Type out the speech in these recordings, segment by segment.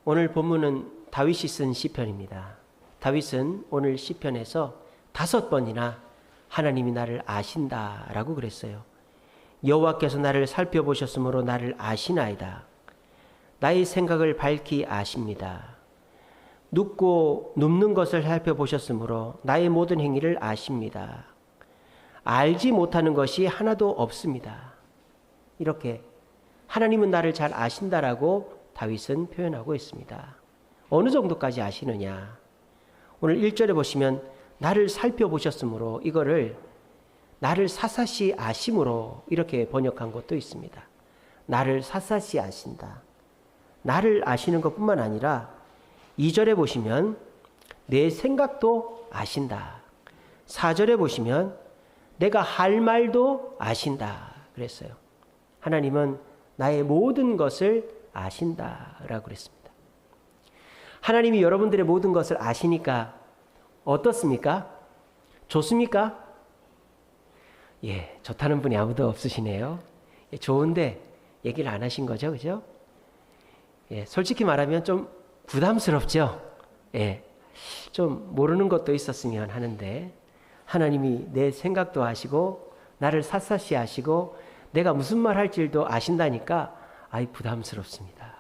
오늘 본문은 다윗이 쓴 시편입니다. 다윗은 오늘 시편에서 5번이나 하나님이 나를 아신다라고 그랬어요. 여호와께서 나를 살펴보셨으므로 나를 아시나이다. 나의 생각을 밝히 아십니다. 눕고 눕는 것을 살펴보셨으므로 나의 모든 행위를 아십니다. 알지 못하는 것이 하나도 없습니다. 이렇게 하나님은 나를 잘 아신다라고 다윗은 표현하고 있습니다. 어느 정도까지 아시느냐? 오늘 1절에 보시면 나를 살펴보셨으므로, 이거를 나를 사사시 아심으로 이렇게 번역한 것도 있습니다. 나를 사사시 아신다. 나를 아시는 것뿐만 아니라 2절에 보시면 내 생각도 아신다. 4절에 보시면 내가 할 말도 아신다 그랬어요. 하나님은 나의 모든 것을 아신다라고 그랬습니다. 하나님이 여러분들의 모든 것을 아시니까 어떻습니까? 좋습니까? 예, 좋다는 분이 아무도 없으시네요. 예, 좋은데 얘기를 안 하신 거죠, 그죠? 예, 솔직히 말하면 좀 부담스럽죠. 예, 좀 모르는 것도 있었으면 하는데 하나님이 내 생각도 아시고 나를 샅샅이 아시고 내가 무슨 말 할지도 아신다니까 아이 부담스럽습니다.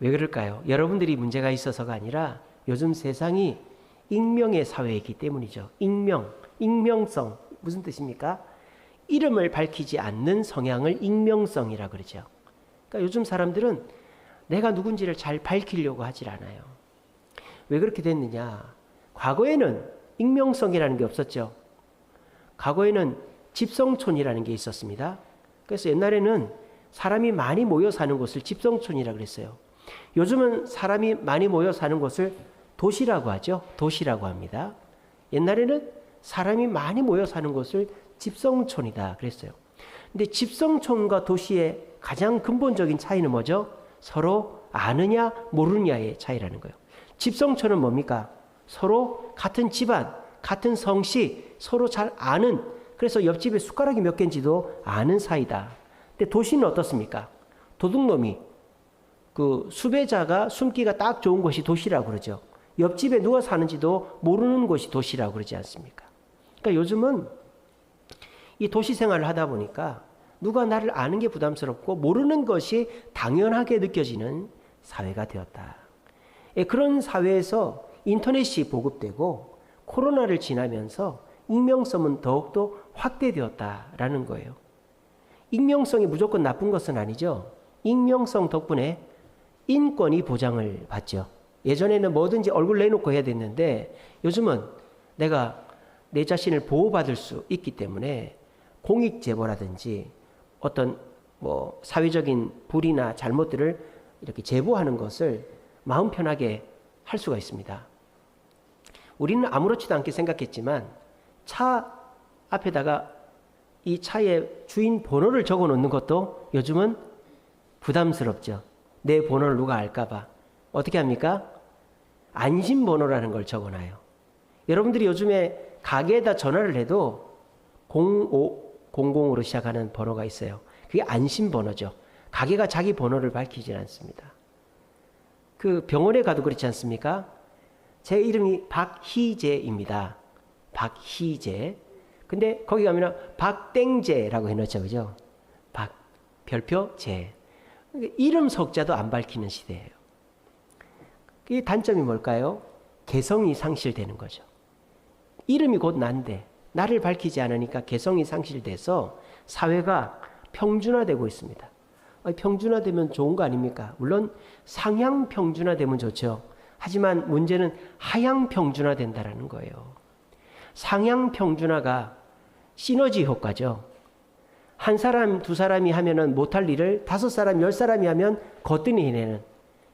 왜 그럴까요? 여러분들이 문제가 있어서가 아니라 요즘 세상이 익명의 사회이기 때문이죠. 익명성 무슨 뜻입니까? 이름을 밝히지 않는 성향을 익명성이라고 그러죠. 그러니까 요즘 사람들은 내가 누군지를 잘 밝히려고 하질 않아요. 왜 그렇게 됐느냐? 과거에는 익명성이라는 게 없었죠. 과거에는 집성촌이라는 게 있었습니다. 그래서 옛날에는 사람이 많이 모여 사는 곳을 집성촌이라고 그랬어요. 요즘은 사람이 많이 모여 사는 곳을 도시라고 하죠. 도시라고 합니다. 옛날에는 사람이 많이 모여 사는 곳을 집성촌이다 그랬어요. 근데 집성촌과 도시의 가장 근본적인 차이는 뭐죠? 서로 아느냐 모르느냐의 차이라는 거예요. 집성촌은 뭡니까? 서로 같은 집안, 같은 성씨, 서로 잘 아는, 그래서 옆집에 숟가락이 몇 개인지도 아는 사이다. 근데 도시는 어떻습니까? 도둑놈이 그 수배자가 숨기가 딱 좋은 곳이 도시라고 그러죠. 옆집에 누가 사는지도 모르는 곳이 도시라고 그러지 않습니까? 그러니까 요즘은 이 도시 생활을 하다 보니까 누가 나를 아는 게 부담스럽고 모르는 것이 당연하게 느껴지는 사회가 되었다. 그런 사회에서 인터넷이 보급되고 코로나를 지나면서 익명성은 더욱더 확대되었다라는 거예요. 익명성이 무조건 나쁜 것은 아니죠. 익명성 덕분에 인권이 보장을 받죠. 예전에는 뭐든지 얼굴 내놓고 해야 됐는데 요즘은 내가 내 자신을 보호받을 수 있기 때문에 공익제보라든지 어떤 뭐 사회적인 불이나 잘못들을 이렇게 제보하는 것을 마음 편하게 할 수가 있습니다. 우리는 아무렇지도 않게 생각했지만 차 앞에다가 이 차의 주인 번호를 적어 놓는 것도 요즘은 부담스럽죠. 내 번호를 누가 알까봐. 어떻게 합니까? 안심번호라는 걸 적어놔요. 여러분들이 요즘에 가게에다 전화를 해도 0500으로 시작하는 번호가 있어요. 그게 안심번호죠. 가게가 자기 번호를 밝히지 않습니다. 그 병원에 가도 그렇지 않습니까? 제 이름이 박희재입니다. 박희재. 근데 거기 가면 박땡재라고 해놓죠. 그죠? 별표 재. 이름 석자도 안 밝히는 시대예요. 이 단점이 뭘까요? 개성이 상실되는 거죠. 이름이 곧 난데 나를 밝히지 않으니까 개성이 상실돼서 사회가 평준화되고 있습니다. 평준화되면 좋은 거 아닙니까? 물론 상향 평준화되면 좋죠. 하지만 문제는 하향 평준화된다는 거예요. 상향 평준화가 시너지 효과죠. 한 사람, 두 사람이 하면은 못할 일을 5사람, 10사람이 하면 거뜬히 해내는,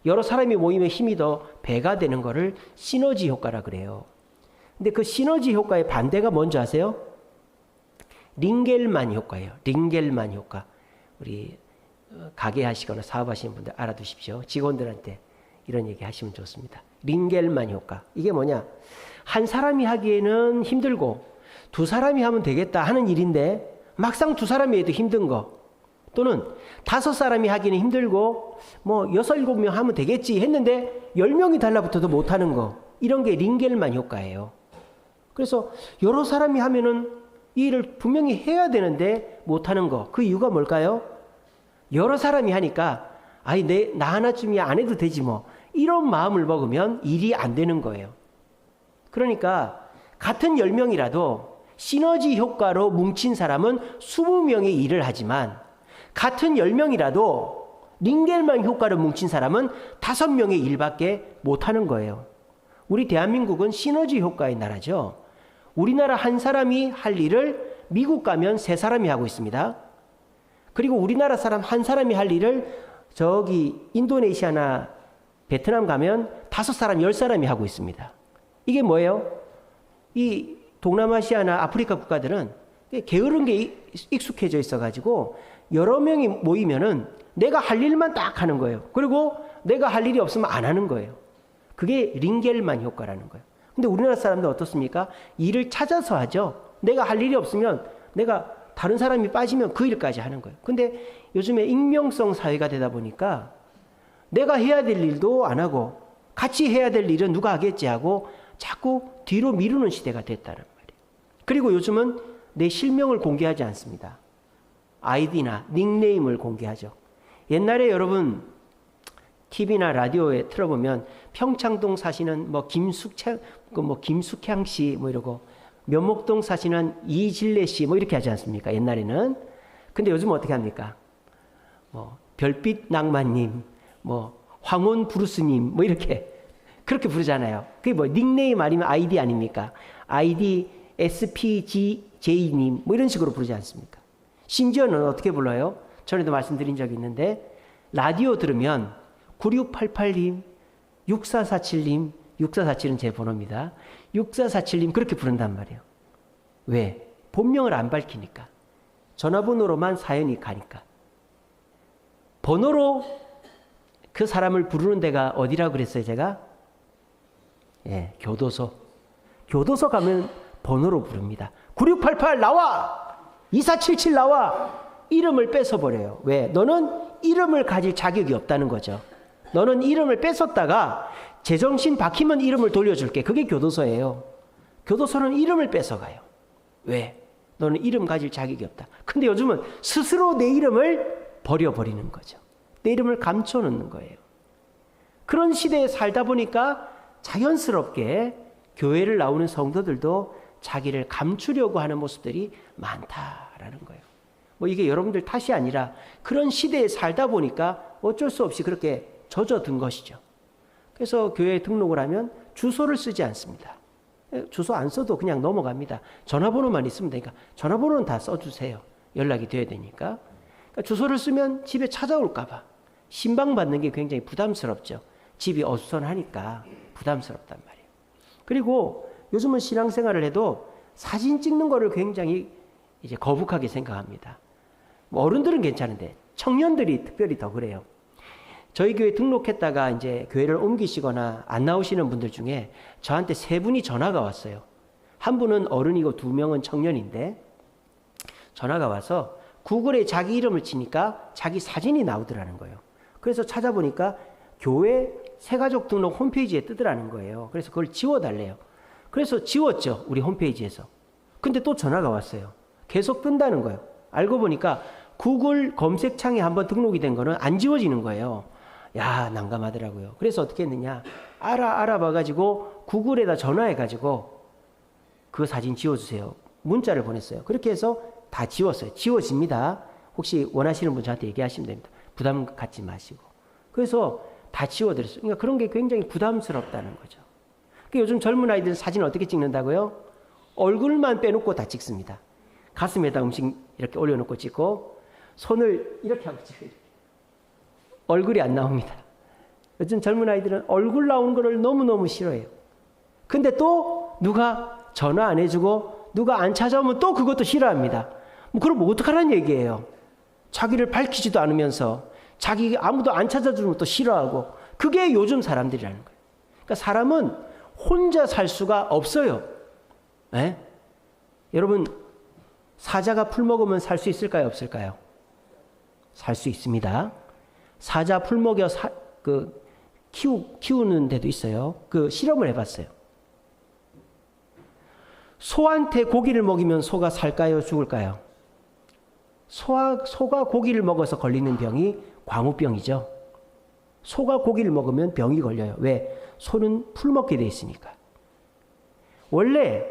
여러 사람이 모이면 힘이 더 배가 되는 거를 시너지 효과라 그래요. 근데 그 시너지 효과의 반대가 뭔지 아세요? 링겔만 효과예요. 링겔만 효과. 우리 가게 하시거나 사업하시는 분들 알아두십시오. 직원들한테 이런 얘기 하시면 좋습니다. 링겔만 효과. 이게 뭐냐? 한 사람이 하기에는 힘들고 2사람이 하면 되겠다 하는 일인데 막상 2사람이 해도 힘든 거. 또는 5사람이 하기는 힘들고 뭐 6, 7명 하면 되겠지 했는데 10명이 달라붙어도 못하는 거, 이런 게 링겔만 효과예요. 그래서 여러 사람이 하면은 이 일을 분명히 해야 되는데 못하는 거, 그 이유가 뭘까요? 여러 사람이 하니까 아이 나 하나쯤이야 안 해도 되지 뭐, 이런 마음을 먹으면 일이 안 되는 거예요. 그러니까 같은 10명이라도 시너지 효과로 뭉친 사람은 20명의 일을 하지만 같은 10명이라도 링겔만 효과로 뭉친 사람은 5명의 일밖에 못하는 거예요. 우리 대한민국은 시너지 효과의 나라죠. 우리나라 한 사람이 할 일을 미국 가면 3사람이 하고 있습니다. 그리고 우리나라 사람 한 사람이 할 일을 저기 인도네시아나 베트남 가면 5사람, 10사람이 하고 있습니다. 이게 뭐예요? 이 동남아시아나 아프리카 국가들은 게으른 게 익숙해져 있어가지고 여러 명이 모이면은 내가 할 일만 딱 하는 거예요. 그리고 내가 할 일이 없으면 안 하는 거예요. 그게 링겔만 효과라는 거예요. 근데 우리나라 사람들 어떻습니까? 일을 찾아서 하죠. 내가 할 일이 없으면 내가 다른 사람이 빠지면 그 일까지 하는 거예요. 근데 요즘에 익명성 사회가 되다 보니까 내가 해야 될 일도 안 하고 같이 해야 될 일은 누가 하겠지 하고 자꾸 뒤로 미루는 시대가 됐다는 말이에요. 그리고 요즘은 내 실명을 공개하지 않습니다. 아이디나 닉네임을 공개하죠. 옛날에 여러분 TV나 라디오에 틀어보면 평창동 사시는 뭐 김숙향 씨 뭐 이러고 면목동 사시는 이질레 씨 뭐 이렇게 하지 않습니까? 옛날에는. 근데 요즘은 어떻게 합니까? 뭐 별빛 낭만님, 뭐 황혼 브루스님 뭐 이렇게 그렇게 부르잖아요. 그게 뭐 닉네임 아니면 아이디 아닙니까? 아이디 SPGJ님 뭐 이런 식으로 부르지 않습니까? 심지어는 어떻게 불러요? 전에도 말씀드린 적이 있는데 라디오 들으면 9688님, 6447님, 6447은 제 번호입니다. 6447님 그렇게 부른단 말이에요. 왜? 본명을 안 밝히니까. 전화번호로만 사연이 가니까. 번호로 그 사람을 부르는 데가 어디라고 그랬어요, 제가? 예, 교도소. 교도소 가면 번호로 부릅니다. 9688 나와! 2477 나와! 이름을 뺏어버려요. 왜? 너는 이름을 가질 자격이 없다는 거죠. 너는 이름을 뺏었다가 제정신 박히면 이름을 돌려줄게. 그게 교도소예요. 교도소는 이름을 뺏어가요. 왜? 너는 이름 가질 자격이 없다. 근데 요즘은 스스로 내 이름을 버려버리는 거죠. 내 이름을 감춰놓는 거예요. 그런 시대에 살다 보니까 자연스럽게 교회를 나오는 성도들도 자기를 감추려고 하는 모습들이 많다라는 거예요. 뭐 이게 여러분들 탓이 아니라 그런 시대에 살다 보니까 어쩔 수 없이 그렇게 젖어든 것이죠. 그래서 교회에 등록을 하면 주소를 쓰지 않습니다. 주소 안 써도 그냥 넘어갑니다. 전화번호만 있으면 되니까 전화번호는 다 써주세요. 연락이 돼야 되니까. 그러니까 주소를 쓰면 집에 찾아올까 봐 신방받는 게 굉장히 부담스럽죠. 집이 어수선하니까 부담스럽단 말이에요. 그리고 요즘은 신앙생활을 해도 사진 찍는 거를 굉장히 이제 거북하게 생각합니다. 뭐 어른들은 괜찮은데 청년들이 특별히 더 그래요. 저희 교회 등록했다가 이제 교회를 옮기시거나 안 나오시는 분들 중에 저한테 3분이 전화가 왔어요. 한 분은 어른이고 2명은 청년인데 전화가 와서 구글에 자기 이름을 치니까 자기 사진이 나오더라는 거예요. 그래서 찾아보니까 교회 새가족 등록 홈페이지에 뜨더라는 거예요. 그래서 그걸 지워달래요. 그래서 지웠죠. 우리 홈페이지에서. 근데 또 전화가 왔어요. 계속 뜬다는 거예요. 알고 보니까 구글 검색창에 한번 등록이 된 거는 안 지워지는 거예요. 야, 난감하더라고요. 그래서 어떻게 했느냐. 알아봐가지고 구글에다 전화해가지고 그 사진 지워주세요. 문자를 보냈어요. 그렇게 해서 다 지웠어요. 지워집니다. 혹시 원하시는 분 저한테 얘기하시면 됩니다. 부담 갖지 마시고. 그래서 다 지워드렸어요. 그러니까 그런 게 굉장히 부담스럽다는 거죠. 그러니까 요즘 젊은 아이들은 사진을 어떻게 찍는다고요? 얼굴만 빼놓고 다 찍습니다. 가슴에다 음식 이렇게 올려놓고 찍고 손을 이렇게 하고 찍어요. 얼굴이 안 나옵니다. 요즘 젊은 아이들은 얼굴 나오는 거를 너무너무 싫어해요. 근데 또 누가 전화 안 해주고 누가 안 찾아오면 또 그것도 싫어합니다. 뭐 그럼 어떡하라는 얘기예요. 자기를 밝히지도 않으면서 자기 아무도 안 찾아주면 또 싫어하고 그게 요즘 사람들이라는 거예요. 그러니까 사람은 혼자 살 수가 없어요. 네? 여러분 사자가 풀 먹으면 살 수 있을까요? 없을까요? 살 수 있습니다. 사자 풀 먹여 키우는 데도 있어요. 그 실험을 해봤어요. 소한테 고기를 먹이면 소가 살까요? 죽을까요? 소가 고기를 먹어서 걸리는 병이 광우병이죠. 소가 고기를 먹으면 병이 걸려요. 왜? 소는 풀 먹게 돼 있으니까. 원래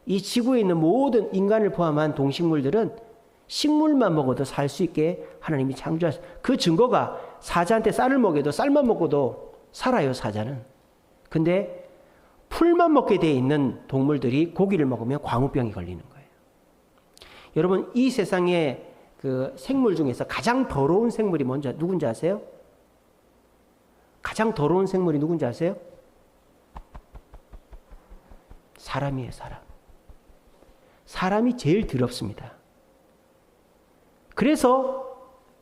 이 지구에 있는 모든 인간을 포함한 동식물들은 식물만 먹어도 살 수 있게 하나님이 창조하셨어요. 그 증거가 사자한테 쌀을 먹여도 쌀만 먹고도 살아요, 사자는. 근데 풀만 먹게 돼 있는 동물들이 고기를 먹으면 광우병이 걸리는 거예요. 여러분, 이 세상에 그 생물 중에서 가장 더러운 생물이 누군지 아세요? 가장 더러운 생물이 누군지 아세요? 사람이에요, 사람. 사람이 제일 더럽습니다. 그래서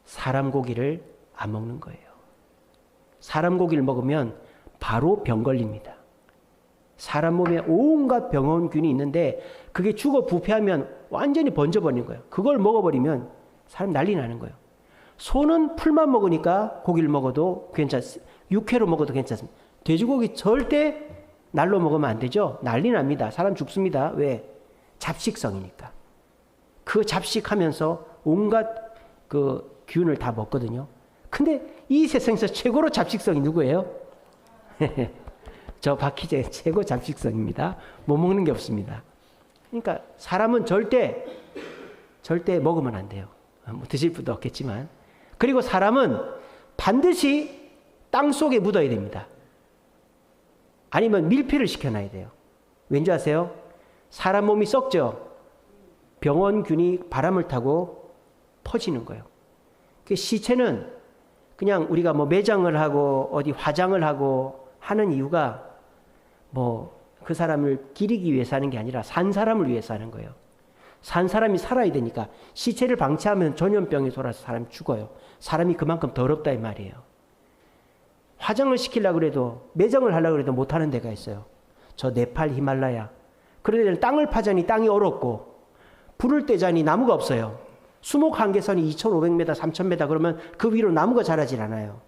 사람 고기를 안 먹는 거예요. 사람 고기를 먹으면 바로 병 걸립니다. 사람 몸에 온갖 병원균이 있는데 그게 죽어 부패하면 완전히 번져버리는 거예요. 그걸 먹어버리면 사람 난리 나는 거예요. 소는 풀만 먹으니까 고기를 먹어도 괜찮습니다. 육회로 먹어도 괜찮습니다. 돼지고기 절대 날로 먹으면 안 되죠. 난리 납니다. 사람 죽습니다. 왜? 잡식성이니까. 그 잡식하면서 온갖 그 균을 다 먹거든요. 근데 이 세상에서 최고로 잡식성이 누구예요? 저 박희재 최고 잡식성입니다. 못 먹는 게 없습니다. 그러니까 사람은 절대 먹으면 안 돼요. 뭐 드실 분도 없겠지만. 그리고 사람은 반드시 땅 속에 묻어야 됩니다. 아니면 밀폐를 시켜놔야 돼요. 왠지 아세요? 사람 몸이 썩죠. 병원균이 바람을 타고 퍼지는 거예요. 그 시체는 그냥 우리가 뭐 매장을 하고 어디 화장을 하고 하는 이유가 뭐 그 사람을 기리기 위해서 하는 게 아니라 산 사람을 위해서 하는 거예요. 산 사람이 살아야 되니까 시체를 방치하면 전염병이 돌아서 사람이 죽어요. 사람이 그만큼 더럽다 이 말이에요. 화장을 시키려고 그래도 매장을 하려고 해도 못하는 데가 있어요. 저 네팔 히말라야. 그런 데는 땅을 파자니 땅이 얼었고 불을 떼자니 나무가 없어요. 수목 한계선이 2,500m, 3,000m 그러면 그 위로 나무가 자라질 않아요.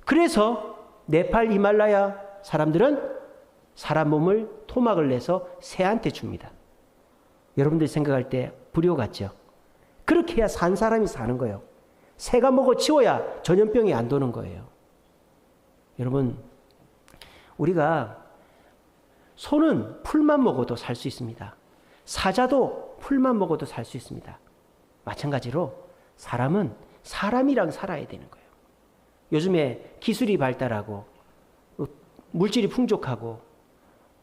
그래서 네팔 히말라야 사람들은 사람 몸을 토막을 내서 새한테 줍니다. 여러분들이 생각할 때 불효 같죠? 그렇게 해야 산 사람이 사는 거예요. 새가 먹어 치워야 전염병이 안 도는 거예요. 여러분, 우리가 소는 풀만 먹어도 살 수 있습니다. 사자도 풀만 먹어도 살 수 있습니다. 마찬가지로 사람은 사람이랑 살아야 되는 거예요. 요즘에 기술이 발달하고 물질이 풍족하고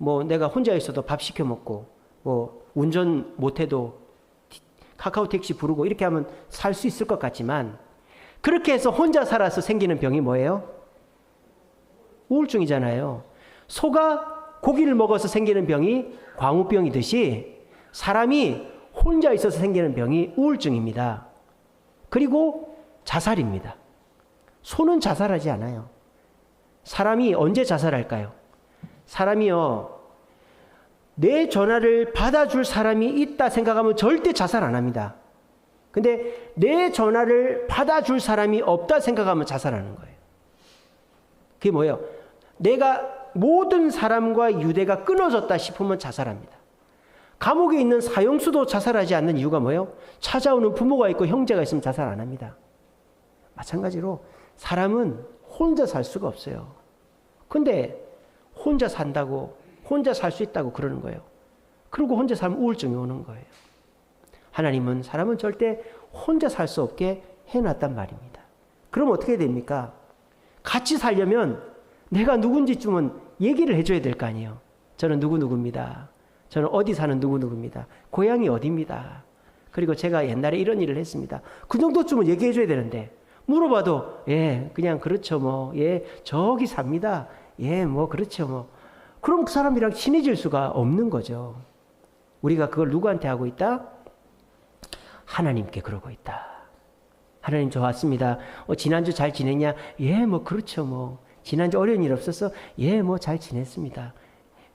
뭐 내가 혼자 있어도 밥 시켜 먹고 뭐 운전 못해도 카카오 택시 부르고 이렇게 하면 살 수 있을 것 같지만 그렇게 해서 혼자 살아서 생기는 병이 뭐예요? 우울증이잖아요. 소가 고기를 먹어서 생기는 병이 광우병이듯이 사람이 혼자 있어서 생기는 병이 우울증입니다. 그리고 자살입니다. 소는 자살하지 않아요. 사람이 언제 자살할까요? 사람이요, 내 전화를 받아줄 사람이 있다 생각하면 절대 자살 안 합니다. 근데 내 전화를 받아줄 사람이 없다 생각하면 자살하는 거예요. 그게 뭐예요? 내가 모든 사람과 유대가 끊어졌다 싶으면 자살합니다. 감옥에 있는 사형수도 자살하지 않는 이유가 뭐예요? 찾아오는 부모가 있고 형제가 있으면 자살 안 합니다. 마찬가지로 사람은 혼자 살 수가 없어요. 근데 혼자 산다고, 혼자 살 수 있다고 그러는 거예요. 그리고 혼자 살면 우울증이 오는 거예요. 하나님은 사람은 절대 혼자 살 수 없게 해놨단 말입니다. 그럼 어떻게 됩니까? 같이 살려면 내가 누군지쯤은 얘기를 해줘야 될 거 아니에요. 저는 누구누구입니다. 저는 어디 사는 누구누구입니다. 고향이 어디입니다. 그리고 제가 옛날에 이런 일을 했습니다. 그 정도쯤은 얘기해 줘야 되는데 물어봐도 예 그냥 그렇죠 뭐 예 저기 삽니다. 예 뭐 그렇죠 뭐. 그럼 그 사람이랑 친해질 수가 없는 거죠. 우리가 그걸 누구한테 하고 있다? 하나님께 그러고 있다. 하나님 좋았습니다. 지난주 잘 지냈냐? 예 뭐 그렇죠 뭐. 지난주 어려운 일 없었어? 예 뭐 잘 지냈습니다.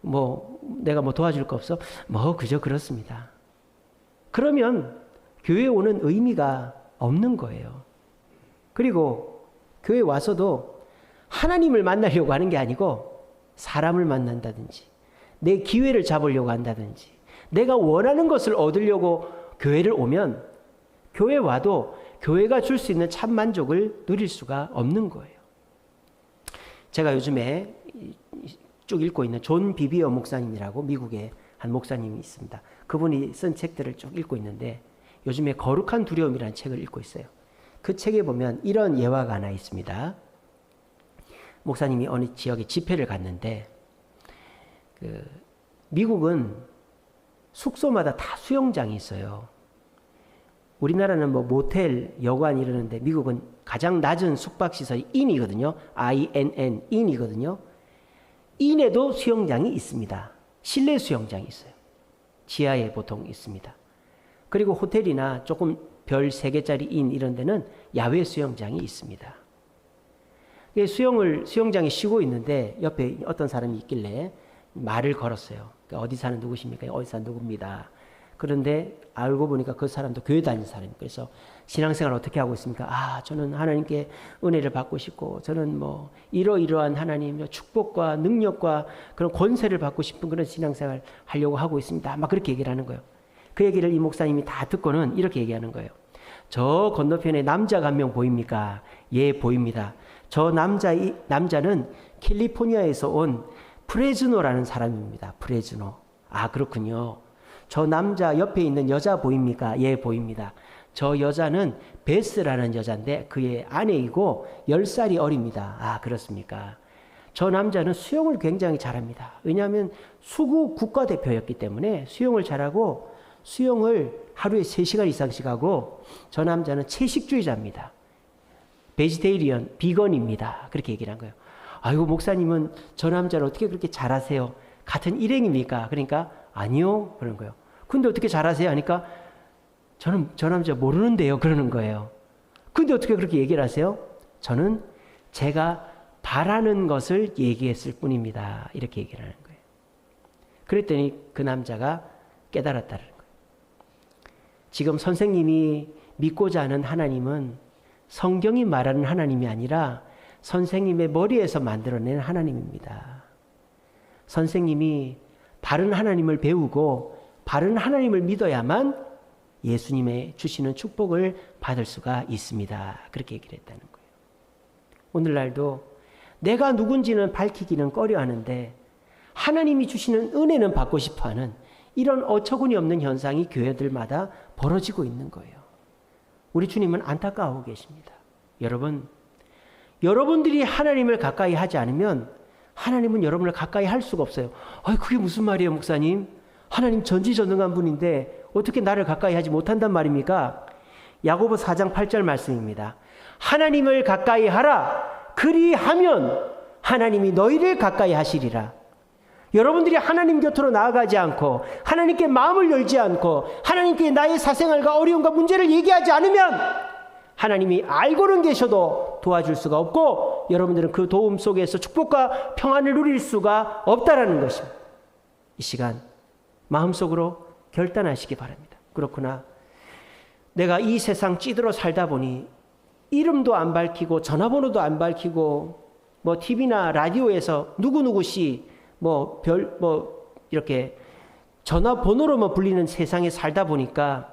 뭐 내가 뭐 도와줄 거 없어? 뭐 그저 그렇습니다. 그러면 교회에 오는 의미가 없는 거예요. 그리고 교회 와서도 하나님을 만나려고 하는 게 아니고 사람을 만난다든지 내 기회를 잡으려고 한다든지 내가 원하는 것을 얻으려고 교회를 오면 교회 와도 교회가 줄 수 있는 참 만족을 누릴 수가 없는 거예요. 제가 요즘에 쭉 읽고 있는 존 비비어 목사님이라고 미국의 한 목사님이 있습니다. 그분이 쓴 책들을 쭉 읽고 있는데 요즘에 거룩한 두려움이라는 책을 읽고 있어요. 그 책에 보면 이런 예화가 하나 있습니다. 목사님이 어느 지역에 집회를 갔는데 미국은 숙소마다 다 수영장이 있어요. 우리나라는 뭐 모텔, 여관 이러는데 미국은 가장 낮은 숙박시설이 인이거든요. INN, 인이거든요. 인에도 수영장이 있습니다. 실내 수영장이 있어요. 지하에 보통 있습니다. 그리고 호텔이나 조금 별 3개짜리 인 이런 데는 야외 수영장이 있습니다. 수영장에 쉬고 있는데 옆에 어떤 사람이 있길래 말을 걸었어요. 어디 사는 누구십니까? 어디 사는 누구입니다. 그런데 알고 보니까 그 사람도 교회 다니는 사람이에요. 그래서 신앙생활 어떻게 하고 있습니까? 저는 하나님께 은혜를 받고 싶고 저는 뭐 이러이러한 하나님의 축복과 능력과 그런 권세를 받고 싶은 그런 신앙생활 하려고 하고 있습니다. 막 그렇게 얘기를 하는 거예요. 그 얘기를 이 목사님이 다 듣고는 이렇게 얘기하는 거예요. 저 건너편에 남자가 한 명 보입니까? 예, 보입니다. 저 남자는 캘리포니아에서 온 프레즈노라는 사람입니다. 프레즈노. 그렇군요. 저 남자 옆에 있는 여자 보입니까? 예, 보입니다. 저 여자는 베스라는 여자인데 그의 아내이고 10살이 어립니다. 그렇습니까? 저 남자는 수영을 굉장히 잘합니다. 왜냐하면 수구 국가대표였기 때문에 수영을 잘하고 수영을 하루에 3시간 이상씩 하고 저 남자는 채식주의자입니다. 베지테이리언, 비건입니다. 그렇게 얘기를 한 거예요. 아이고 목사님은 저 남자를 어떻게 그렇게 잘하세요? 같은 일행입니까? 그러니까 아니요. 그런 거예요. 근데 어떻게 잘하세요? 하니까 저는 저 남자 모르는데요. 그러는 거예요. 근데 어떻게 그렇게 얘기를 하세요? 저는 제가 바라는 것을 얘기했을 뿐입니다. 이렇게 얘기를 하는 거예요. 그랬더니 그 남자가 깨달았다는 거예요. 지금 선생님이 믿고자 하는 하나님은 성경이 말하는 하나님이 아니라 선생님의 머리에서 만들어낸 하나님입니다. 선생님이 바른 하나님을 배우고 바른 하나님을 믿어야만 예수님의 주시는 축복을 받을 수가 있습니다. 그렇게 얘기를 했다는 거예요. 오늘날도 내가 누군지는 밝히기는 꺼려하는데 하나님이 주시는 은혜는 받고 싶어하는 이런 어처구니 없는 현상이 교회들마다 벌어지고 있는 거예요. 우리 주님은 안타까워하고 계십니다. 여러분들이 하나님을 가까이 하지 않으면 하나님은 여러분을 가까이 할 수가 없어요. 그게 무슨 말이에요, 목사님? 하나님 전지전능한 분인데 어떻게 나를 가까이 하지 못한단 말입니까? 야고보 4장 8절 말씀입니다. 하나님을 가까이 하라. 그리하면 하나님이 너희를 가까이 하시리라. 여러분들이 하나님 곁으로 나아가지 않고 하나님께 마음을 열지 않고 하나님께 나의 사생활과 어려움과 문제를 얘기하지 않으면 하나님이 알고는 계셔도 도와줄 수가 없고 여러분들은 그 도움 속에서 축복과 평안을 누릴 수가 없다라는 것입니다. 이 시간 마음속으로 결단하시기 바랍니다. 그렇구나. 내가 이 세상 찌들어 살다 보니 이름도 안 밝히고 전화번호도 안 밝히고 뭐 TV나 라디오에서 누구누구씨 이렇게 전화번호로만 불리는 세상에 살다 보니까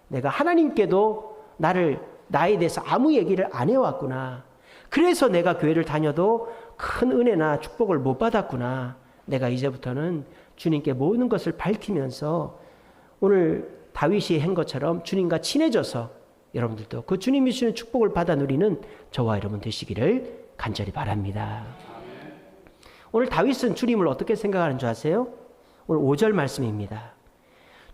내가 하나님께도 나에 대해서 아무 얘기를 안 해왔구나. 그래서 내가 교회를 다녀도 큰 은혜나 축복을 못 받았구나. 내가 이제부터는 주님께 모든 것을 밝히면서 오늘 다윗이 한 것처럼 주님과 친해져서 여러분들도 그 주님이 주시는 축복을 받아 누리는 저와 여러분 되시기를 간절히 바랍니다. 오늘 다윗은 주님을 어떻게 생각하는 줄 아세요? 오늘 5절 말씀입니다.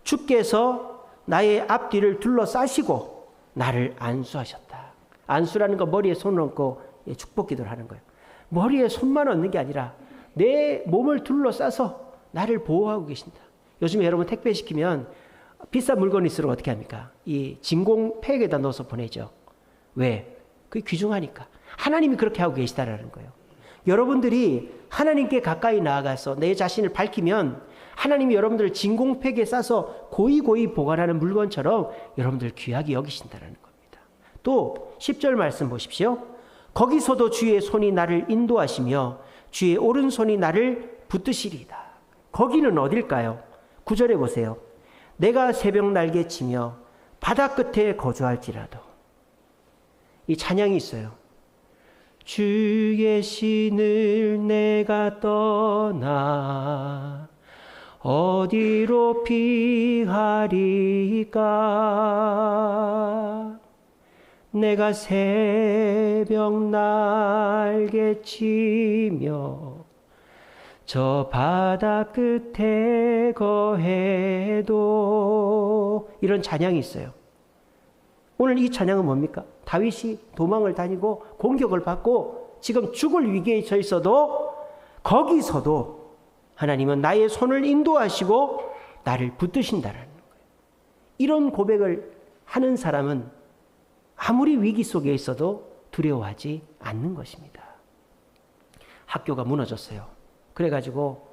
주께서 나의 앞뒤를 둘러싸시고 나를 안수하셨다. 안수라는 거 머리에 손을 얹고 축복 기도를 하는 거예요. 머리에 손만 얹는 게 아니라 내 몸을 둘러싸서 나를 보호하고 계신다. 요즘에 여러분 택배 시키면 비싼 물건이 있으면 어떻게 합니까? 이 진공팩에다 넣어서 보내죠. 왜? 그게 귀중하니까. 하나님이 그렇게 하고 계시다라는 거예요. 여러분들이 하나님께 가까이 나아가서 내 자신을 밝히면 하나님이 여러분들을 진공팩에 싸서 고이고이 보관하는 물건처럼 여러분들 귀하게 여기신다는 겁니다. 또 10절 말씀 보십시오. 거기서도 주의 손이 나를 인도하시며 주의 오른손이 나를 붙드시리이다. 거기는 어딜까요? 9절에 보세요. 내가 새벽 날개 치며 바다 끝에 거주할지라도. 이 찬양이 있어요. 주의 신을 내가 떠나 어디로 피하리까? 내가 새벽 날개 치며 저 바다 끝에 거해도. 이런 찬양이 있어요. 오늘 이 찬양은 뭡니까? 다윗이 도망을 다니고 공격을 받고 지금 죽을 위기에 처해 있어도 거기서도 하나님은 나의 손을 인도하시고 나를 붙드신다라는 거예요. 이런 고백을 하는 사람은 아무리 위기 속에 있어도 두려워하지 않는 것입니다. 학교가 무너졌어요. 그래가지고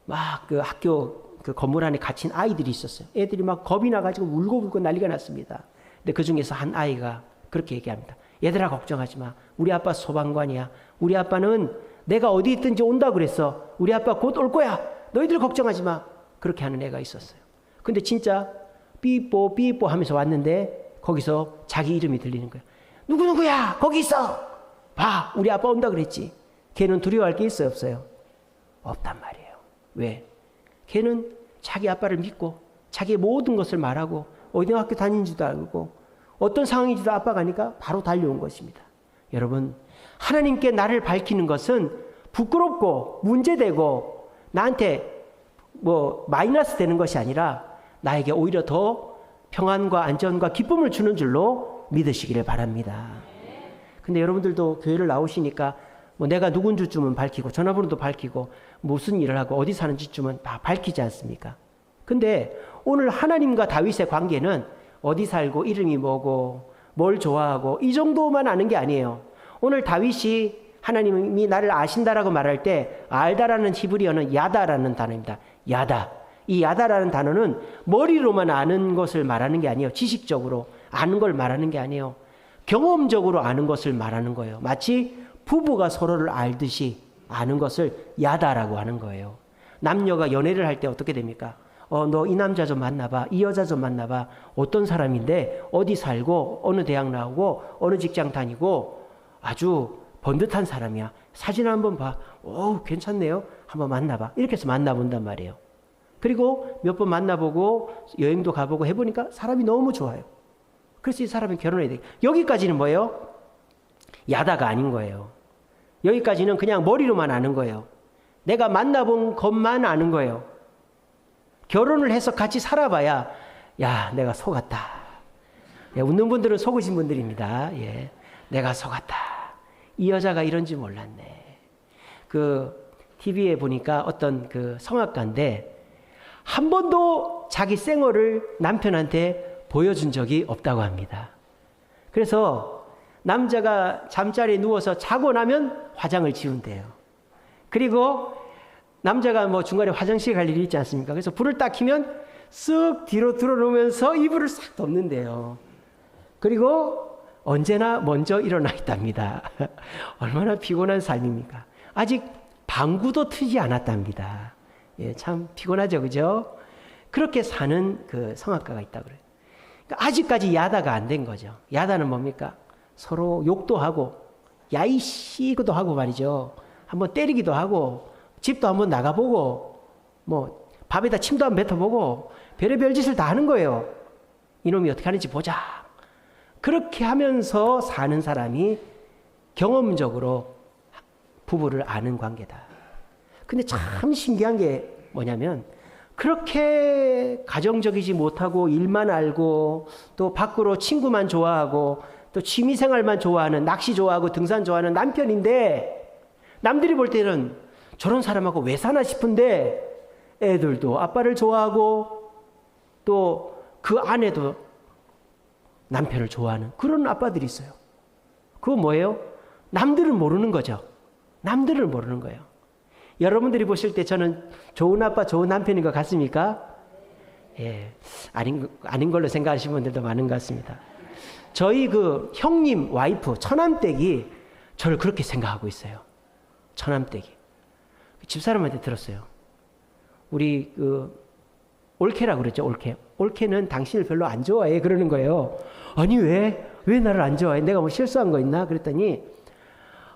막 그 학교 그 건물 안에 갇힌 아이들이 있었어요. 애들이 막 겁이 나가지고 울고 난리가 났습니다. 근데 그 중에서 한 아이가 그렇게 얘기합니다. 얘들아 걱정하지 마. 우리 아빠 소방관이야. 우리 아빠는 내가 어디 있든지 온다 그랬어. 우리 아빠 곧 올 거야. 너희들 걱정하지 마. 그렇게 하는 애가 있었어요. 근데 진짜 삐뽀 삐뽀 하면서 왔는데 거기서 자기 이름이 들리는 거야. 누구야? 거기 있어. 봐. 우리 아빠 온다 그랬지. 걔는 두려워할 게 있어요? 없어요? 없단 말이에요. 왜? 걔는 자기 아빠를 믿고 자기의 모든 것을 말하고 어디 학교 다니는지도 알고 어떤 상황인지도 아빠가 아니까 바로 달려온 것입니다. 여러분, 하나님께 나를 밝히는 것은 부끄럽고 문제되고 나한테 뭐 마이너스 되는 것이 아니라 나에게 오히려 더 평안과 안전과 기쁨을 주는 줄로 믿으시기를 바랍니다. 근데 여러분들도 교회를 나오시니까 뭐 내가 누군지쯤은 밝히고 전화번호도 밝히고 무슨 일을 하고 어디 사는지쯤은 다 밝히지 않습니까? 근데 오늘 하나님과 다윗의 관계는 어디 살고 이름이 뭐고 뭘 좋아하고 이 정도만 아는 게 아니에요. 오늘 다윗이 하나님이 나를 아신다라고 말할 때 알다라는 히브리어는 야다라는 단어입니다. 야다. 이 야다라는 단어는 머리로만 아는 것을 말하는 게 아니에요. 지식적으로 아는 걸 말하는 게 아니에요. 경험적으로 아는 것을 말하는 거예요. 마치 부부가 서로를 알듯이 아는 것을 야다라고 하는 거예요. 남녀가 연애를 할 때 어떻게 됩니까? 너 이 남자 좀 만나봐. 이 여자 좀 만나봐. 어떤 사람인데 어디 살고 어느 대학 나오고 어느 직장 다니고 아주 번듯한 사람이야. 사진 한번 봐. 오, 괜찮네요. 한번 만나봐. 이렇게 해서 만나본단 말이에요. 그리고 몇 번 만나보고 여행도 가보고 해보니까 사람이 너무 좋아요. 그래서 이 사람이 결혼해야 돼. 여기까지는 뭐예요? 야다가 아닌 거예요. 여기까지는 그냥 머리로만 아는 거예요. 내가 만나본 것만 아는 거예요. 결혼을 해서 같이 살아봐야 야, 내가 속았다. 예, 웃는 분들은 속으신 분들입니다. 예, 내가 속았다. 이 여자가 이런지 몰랐네. 그 TV에 보니까 어떤 그 성악가인데 한 번도 자기 생얼을 남편한테 보여준 적이 없다고 합니다. 그래서 남자가 잠자리에 누워서 자고 나면 화장을 지운대요. 그리고 남자가 뭐 중간에 화장실 갈 일이 있지 않습니까? 그래서 불을 딱 켜면 쓱 뒤로 들어놓으면서 이불을 싹 덮는데요. 그리고 언제나 먼저 일어나 있답니다. 얼마나 피곤한 삶입니까? 아직 방구도 트지 않았답니다. 예, 참 피곤하죠, 그죠? 그렇게 사는 그 성악가가 있다고 그래요. 그러니까 아직까지 야다가 안 된 거죠. 야다는 뭡니까? 서로 욕도 하고 야이씨기도 하고 말이죠. 한번 때리기도 하고 집도 한번 나가보고 뭐 밥에다 침도 한번 뱉어보고 별의별 짓을 다 하는 거예요. 이놈이 어떻게 하는지 보자. 그렇게 하면서 사는 사람이 경험적으로 부부를 아는 관계다. 근데 참 신기한 게 뭐냐면 그렇게 가정적이지 못하고 일만 알고 또 밖으로 친구만 좋아하고 또 취미생활만 좋아하는 낚시 좋아하고 등산 좋아하는 남편인데 남들이 볼 때는 저런 사람하고 왜 사나 싶은데 애들도 아빠를 좋아하고 또 그 아내도 남편을 좋아하는 그런 아빠들이 있어요. 그거 뭐예요? 남들은 모르는 거죠. 남들은 모르는 거예요. 여러분들이 보실 때 저는 좋은 아빠, 좋은 남편인 것 같습니까? 예, 아닌 걸로 생각하시는 분들도 많은 것 같습니다. 저희 그 형님 와이프 처남댁이 저를 그렇게 생각하고 있어요. 처남댁이. 집사람한테 들었어요. 우리 그 올케라고 그랬죠. 올케. 올케는 당신을 별로 안 좋아해. 그러는 거예요. 아니 왜? 왜 나를 안 좋아해? 내가 뭐 실수한 거 있나? 그랬더니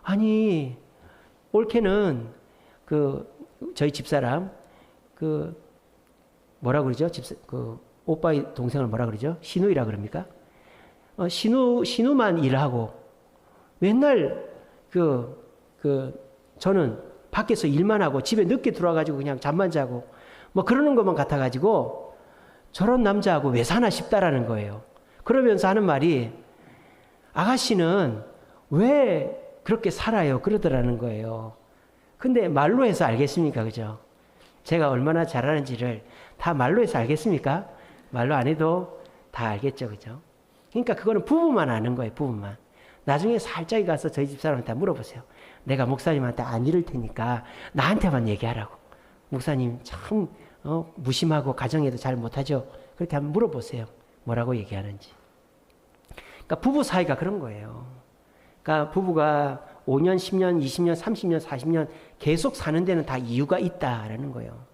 아니 올케는 그 저희 집사람 그 뭐라 그러죠? 그 오빠의 동생을 뭐라 그러죠? 신우이라 그럽니까? 신우만 일하고 맨날 저는 밖에서 일만 하고 집에 늦게 들어와가지고 그냥 잠만 자고 뭐 그러는 것만 같아가지고 저런 남자하고 왜 사나 싶다라는 거예요. 그러면서 하는 말이 아가씨는 왜 그렇게 살아요? 그러더라는 거예요. 근데 말로 해서 알겠습니까? 그죠? 제가 얼마나 잘하는지를 다 말로 해서 알겠습니까? 말로 안 해도 다 알겠죠. 그죠? 그러니까 그거는 부부만 아는 거예요. 부부만. 나중에 살짝 가서 저희 집사람한테 물어보세요. 내가 목사님한테 안 이럴 테니까 나한테만 얘기하라고. 목사님 참 무심하고 가정에도 잘 못하죠. 그렇게 한번 물어보세요. 뭐라고 얘기하는지. 그러니까 부부 사이가 그런 거예요. 그러니까 부부가 5년, 10년, 20년, 30년, 40년 계속 사는 데는 다 이유가 있다라는 거예요.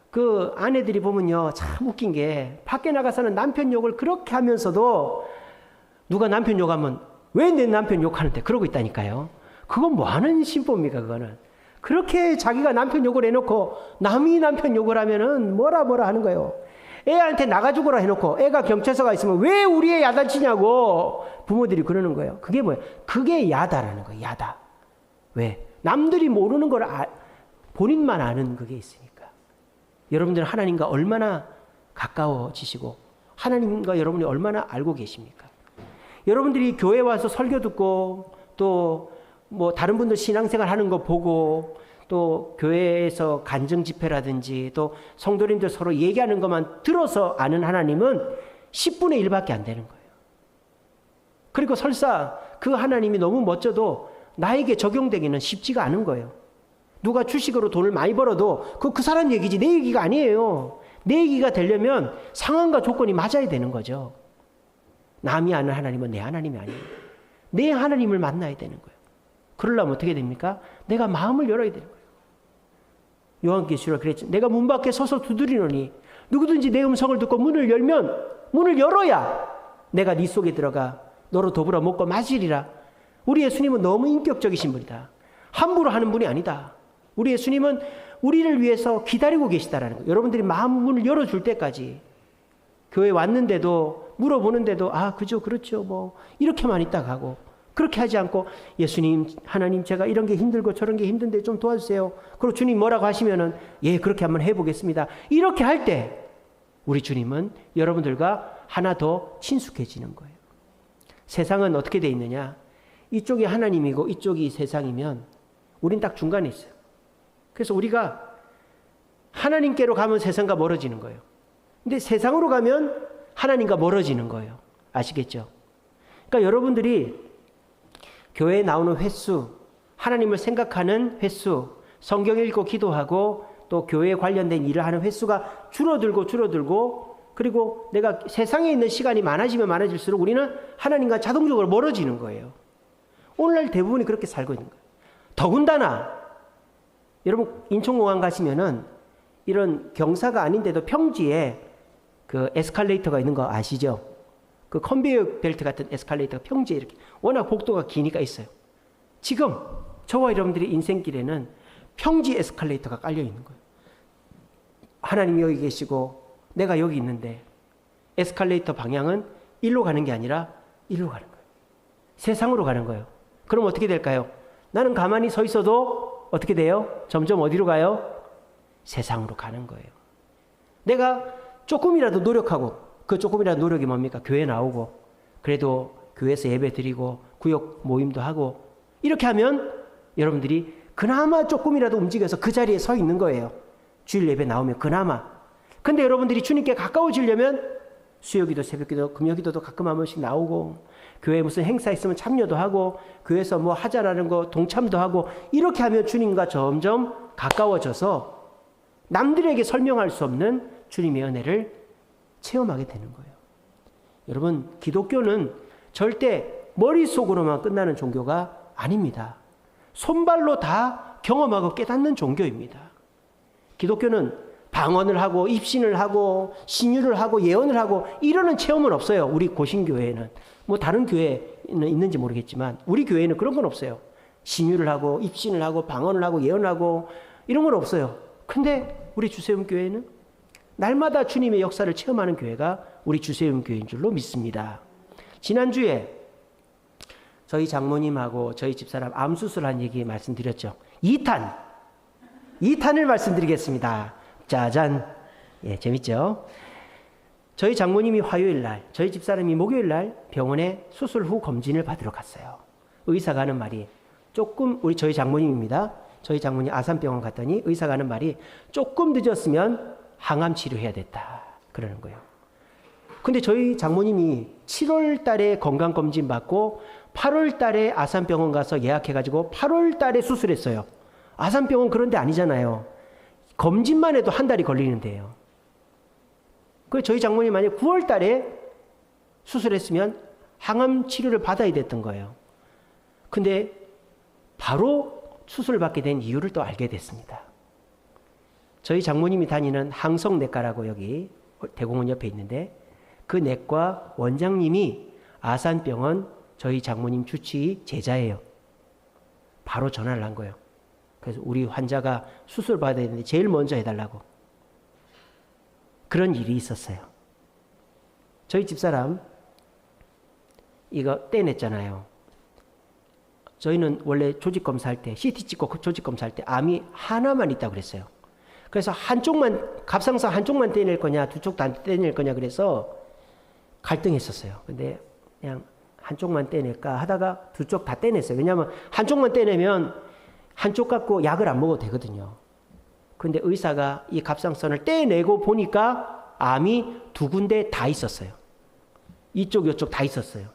그 아내들이 보면요, 참 웃긴 게 밖에 나가서는 남편 욕을 그렇게 하면서도 누가 남편 욕하면 왜 내 남편 욕하는데 그러고 있다니까요. 그건 뭐 하는 신법입니까? 그거는. 그렇게 자기가 남편 욕을 해놓고 남이 남편 욕을 하면은 뭐라 하는 거예요. 애한테 나가 죽어라 해놓고 애가 경찰서 가 있으면 왜 우리 애 야단치냐고 부모들이 그러는 거예요. 그게 뭐예요? 그게 야다라는 거예요. 야다. 왜? 남들이 모르는 걸 본인만 아는 그게 있으니까. 여러분들은 하나님과 얼마나 가까워지시고 하나님과 여러분이 얼마나 알고 계십니까? 여러분들이 교회 와서 설교 듣고 또 뭐 다른 분들 신앙생활 하는 거 보고 또 교회에서 간증 집회라든지 또 성도님들 서로 얘기하는 것만 들어서 아는 하나님은 10분의 1밖에 안 되는 거예요. 그리고 설사 그 하나님이 너무 멋져도 나에게 적용되기는 쉽지가 않은 거예요. 누가 주식으로 돈을 많이 벌어도 그 사람 얘기지 내 얘기가 아니에요. 내 얘기가 되려면 상황과 조건이 맞아야 되는 거죠. 남이 아는 하나님은 내 하나님이 아닙니다. 내 하나님을 만나야 되는 거예요. 그러려면 어떻게 됩니까? 내가 마음을 열어야 되는 거예요. 요한계시록 그랬죠. 내가 문 밖에 서서 두드리노니 누구든지 내 음성을 듣고 문을 열어야 내가 네 속에 들어가 너로 더불어 먹고 마시리라. 우리 예수님은 너무 인격적이신 분이다. 함부로 하는 분이 아니다. 우리 예수님은 우리를 위해서 기다리고 계시다라는 거예요. 여러분들이 마음 문을 열어줄 때까지 교회 왔는데도 물어보는데도 그죠 그렇죠 뭐 이렇게만 있다 가고 그렇게 하지 않고 예수님 하나님 제가 이런 게 힘들고 저런 게 힘든데 좀 도와주세요. 그리고 주님 뭐라고 하시면은 예 그렇게 한번 해보겠습니다. 이렇게 할 때 우리 주님은 여러분들과 하나 더 친숙해지는 거예요. 세상은 어떻게 돼 있느냐? 이쪽이 하나님이고 이쪽이 세상이면 우린 딱 중간에 있어요. 그래서 우리가 하나님께로 가면 세상과 멀어지는 거예요. 근데 세상으로 가면 하나님과 멀어지는 거예요. 아시겠죠? 그러니까 여러분들이 교회에 나오는 횟수, 하나님을 생각하는 횟수, 성경 읽고 기도하고 또 교회에 관련된 일을 하는 횟수가 줄어들고 그리고 내가 세상에 있는 시간이 많아지면 많아질수록 우리는 하나님과 자동적으로 멀어지는 거예요. 오늘날 대부분이 그렇게 살고 있는 거예요. 더군다나 여러분 인천공항 가시면은 이런 경사가 아닌데도 평지에 그 에스컬레이터가 있는 거 아시죠? 그 컨베이어 벨트 같은 에스컬레이터가 평지에 이렇게 워낙 복도가 기니까 있어요. 지금 저와 여러분들의 인생길에는 평지 에스컬레이터가 깔려 있는 거예요. 하나님이 여기 계시고 내가 여기 있는데 에스컬레이터 방향은 일로 가는 게 아니라 일로 가는 거예요. 세상으로 가는 거예요. 그럼 어떻게 될까요? 나는 가만히 서 있어도 어떻게 돼요? 점점 어디로 가요? 세상으로 가는 거예요. 내가 조금이라도 노력하고 그 조금이라도 노력이 뭡니까? 교회 나오고 그래도 교회에서 예배 드리고 구역 모임도 하고 이렇게 하면 여러분들이 그나마 조금이라도 움직여서 그 자리에 서 있는 거예요. 주일 예배 나오면 그나마. 근데 여러분들이 주님께 가까워지려면 수요기도 새벽기도 금요기도도 가끔 한 번씩 나오고 교회에 무슨 행사 있으면 참여도 하고 교회에서 뭐 하자라는 거 동참도 하고 이렇게 하면 주님과 점점 가까워져서 남들에게 설명할 수 없는 주님의 은혜를 체험하게 되는 거예요. 여러분, 기독교는 절대 머릿속으로만 끝나는 종교가 아닙니다. 손발로 다 경험하고 깨닫는 종교입니다. 기독교는 방언을 하고 입신을 하고 신유를 하고 예언을 하고 이러는 체험은 없어요. 우리 고신교회에는. 뭐 다른 교회는 있는지 모르겠지만 우리 교회는 그런 건 없어요. 신유를 하고 입신을 하고 방언을 하고 예언을 하고 이런 건 없어요. 근데 우리 주세움 교회는 날마다 주님의 역사를 체험하는 교회가 우리 주세움 교회인 줄로 믿습니다. 지난주에 저희 장모님하고 저희 집사람 암 수술한 얘기 말씀드렸죠. 2탄을 말씀드리겠습니다. 짜잔. 예, 재밌죠? 저희 장모님이 화요일 날, 저희 집사람이 목요일 날 병원에 수술 후 검진을 받으러 갔어요. 의사가 하는 말이 조금, 저희 장모님입니다. 저희 장모님 아산병원 갔더니 의사가 하는 말이 조금 늦었으면 항암 치료해야 됐다. 그러는 거예요. 근데 저희 장모님이 7월 달에 건강검진 받고 8월 달에 아산병원 가서 예약해가지고 8월 달에 수술했어요. 아산병원 그런 데 아니잖아요. 검진만 해도 한 달이 걸리는데요. 그래서 저희 장모님이 만약 9월 달에 수술했으면 항암 치료를 받아야 됐던 거예요. 근데 바로 수술을 받게 된 이유를 또 알게 됐습니다. 저희 장모님이 다니는 항성내과라고 여기 대공원 옆에 있는데 그 내과 원장님이 아산병원 저희 장모님 주치의 제자예요. 바로 전화를 한 거예요. 그래서 우리 환자가 수술 받아야 되는데 제일 먼저 해달라고. 그런 일이 있었어요. 저희 집사람 이거 떼냈잖아요. 저희는 원래 조직검사할 때 CT 찍고 조직검사할 때 암이 하나만 있다고 그랬어요. 그래서 한쪽만, 갑상선 한쪽만 떼낼 거냐 두 쪽 다 떼낼 거냐 그래서 갈등했었어요. 근데 그냥 한쪽만 떼낼까 하다가 두 쪽 다 떼냈어요. 왜냐하면 한쪽만 떼내면 한쪽 갖고 약을 안 먹어도 되거든요. 근데 의사가 이 갑상선을 떼내고 보니까 암이 두 군데 다 있었어요. 이쪽 이쪽 다 있었어요.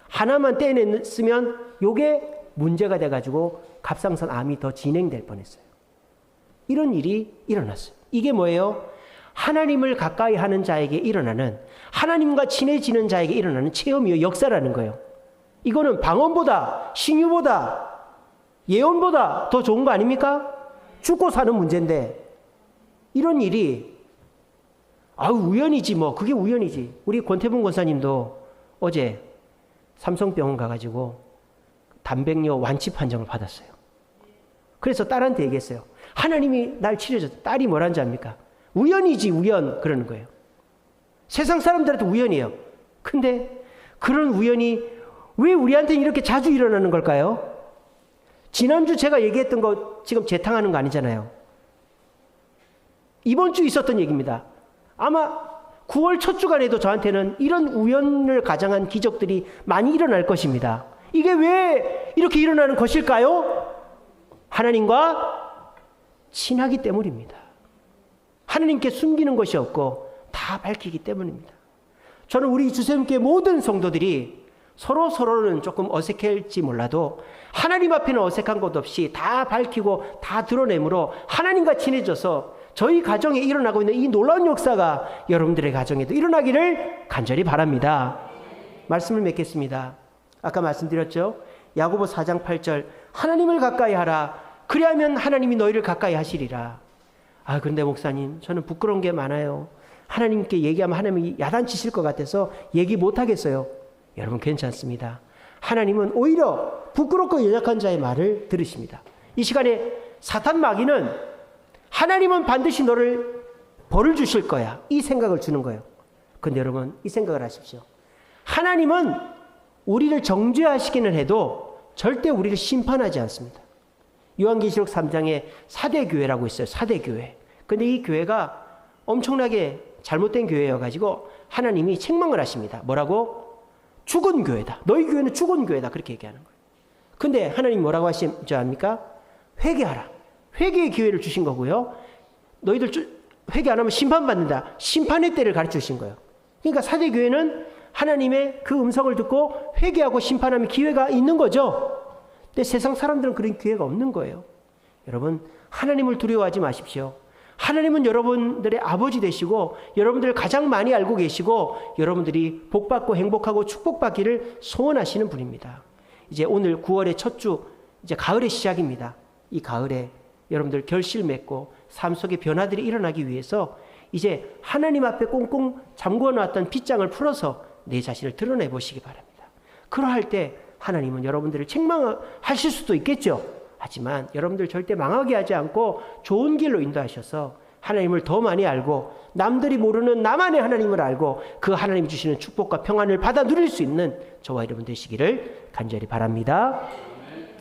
하나만 떼냈으면 요게 문제가 돼가지고 갑상선 암이 더 진행될 뻔했어요. 이런 일이 일어났어요. 이게 뭐예요? 하나님을 가까이 하는 자에게 일어나는, 하나님과 친해지는 자에게 일어나는 체험이요, 역사라는 거예요. 이거는 방언보다, 신유보다, 예언보다 더 좋은 거 아닙니까? 죽고 사는 문제인데 이런 일이 우연이지 뭐. 그게 우연이지. 우리 권태봉 권사님도 어제 삼성병원 가가지고 단백뇨 완치 판정을 받았어요. 그래서 딸한테 얘기했어요. 하나님이 날 치료해줬다. 딸이 뭐라는 줄 압니까? 우연이지 우연 그러는 거예요. 세상 사람들한테 우연이에요. 근데 그런 우연이 왜 우리한테는 이렇게 자주 일어나는 걸까요? 지난주 제가 얘기했던 거 지금 재탕하는 거 아니잖아요. 이번 주 있었던 얘기입니다. 아마 9월 첫 주간에도 저한테는 이런 우연을 가장한 기적들이 많이 일어날 것입니다. 이게 왜 이렇게 일어나는 것일까요? 하나님과 친하기 때문입니다. 하나님께 숨기는 것이 없고 다 밝히기 때문입니다. 저는 우리 주세움교회 모든 성도들이 서로는 조금 어색할지 몰라도 하나님 앞에는 어색한 것 없이 다 밝히고 다 드러내므로 하나님과 친해져서 저희 가정에 일어나고 있는 이 놀라운 역사가 여러분들의 가정에도 일어나기를 간절히 바랍니다. 말씀을 맺겠습니다. 아까 말씀드렸죠? 야고보 4장 8절 하나님을 가까이 하라. 그리하면 하나님이 너희를 가까이 하시리라. 그런데 목사님 저는 부끄러운 게 많아요. 하나님께 얘기하면 하나님이 야단치실 것 같아서 얘기 못하겠어요. 여러분 괜찮습니다. 하나님은 오히려 부끄럽고 연약한 자의 말을 들으십니다. 이 시간에 사탄 마귀는 하나님은 반드시 너를 벌을 주실 거야. 이 생각을 주는 거예요. 그런데 여러분 이 생각을 하십시오. 하나님은 우리를 정죄하시기는 해도 절대 우리를 심판하지 않습니다. 요한계시록 3장에 사대교회라고 있어요. 사대교회. 근데 이 교회가 엄청나게 잘못된 교회여가지고 하나님이 책망을 하십니다. 뭐라고? 죽은 교회다. 너희 교회는 죽은 교회다. 그렇게 얘기하는 거예요. 근데 하나님 뭐라고 하신 줄 압니까? 회개하라. 회개의 기회를 주신 거고요. 너희들 회개 안 하면 심판받는다. 심판의 때를 가르쳐 주신 거예요. 그러니까 사대교회는 하나님의 그 음성을 듣고 회개하고 심판하면 기회가 있는 거죠. 근데 세상 사람들은 그런 기회가 없는 거예요. 여러분 하나님을 두려워하지 마십시오. 하나님은 여러분들의 아버지 되시고 여러분들을 가장 많이 알고 계시고 여러분들이 복받고 행복하고 축복받기를 소원하시는 분입니다. 이제 오늘 9월의 첫 주, 이제 가을의 시작입니다. 이 가을에 여러분들 결실 맺고 삶 속에 변화들이 일어나기 위해서 이제 하나님 앞에 꽁꽁 잠궈 놨던 빗장을 풀어서 내 자신을 드러내 보시기 바랍니다. 그러할 때 하나님은 여러분들을 책망하실 수도 있겠죠. 하지만 여러분들 절대 망하게 하지 않고 좋은 길로 인도하셔서 하나님을 더 많이 알고 남들이 모르는 나만의 하나님을 알고 그 하나님이 주시는 축복과 평안을 받아 누릴 수 있는 저와 여러분 되시기를 간절히 바랍니다.